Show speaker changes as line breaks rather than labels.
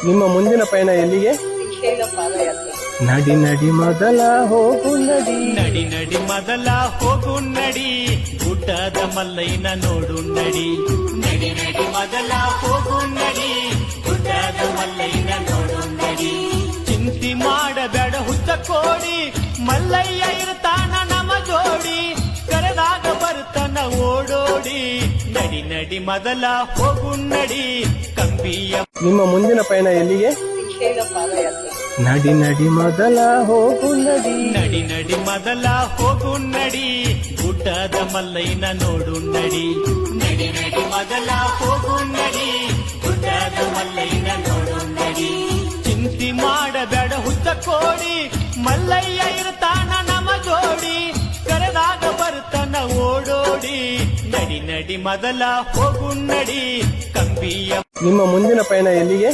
ನಿಮ್ಮ ಮುಂದಿನ ಪಯಣ ಎಲ್ಲಿಗೆ? ನಡಿ ನಡಿ ಮೊದಲ ಹೋಗು ನಡಿ,
ನಡಿ ನಡಿ ಮೊದಲ ಹೋಗು ನಡಿ, ಗುಡ್ಡದ ಮಲ್ಲಯ್ಯನ ನೋಡು ನಡಿ. ನಡಿ ನಡಿ ಮೊದಲ ಹೋಗು ನಡಿ, ಗುಡ್ಡದ ಮಲ್ಲಯ್ಯನ ನೋಡು ನಡಿ. ಚಿಂತಿ ಮಾಡಬೇಡ ಹುಚ್ಚ ಕೋಡಿ, ಮಲ್ಲಯ್ಯ ಇರ್ತಾನ ನಮ ಜೋಡಿ, ಕರೆದಾಗ ಬರ್ತಾನ ಓಡೋಡಿ. ನಡಿ ನಡಿ ಮೊದಲ ಹೋಗು ನಡಿ, ಕಂಬಿಯ.
ನಿಮ್ಮ ಮುಂದಿನ ಪಯಣ ಎಲ್ಲಿಗೆ? ನಡಿ ನಡಿ ಮೊದಲ ಹೋಗು ನಡಿ,
ನಡಿ ನಡಿ ಮೊದಲ ಹೋಗು ನಡಿ, ಗುಡ್ಡದ ಮಲ್ಲಯ್ಯನ ನೋಡು ನಡಿ. ನಡಿ ನಡಿ ಮೊದಲ ಹೋಗು ನಡಿ, ಗುಡ್ಡದ ಮಲ್ಲಯ್ಯನ ನೋಡು ನಡಿ. ಚಿಂತಿ ಮಾಡಬೇಡ ಹುಚ್ಚ ಕೋಡಿ, ಮಲ್ಲಯ್ಯ ಇರ್ತಾನ ನಮ ಜೋಡಿ, ಕರೆದಾಗ ಬರ್ತಾನ ಓಡೋಡಿ. ನಡಿ ನಡಿ ಮೊದಲ ಹೋಗು ನಡಿ, ಕಂಬಿಯ.
ನಿಮ್ಮ ಮುಂದಿನ ಪಯಣ ಎಲ್ಲಿಗೆ?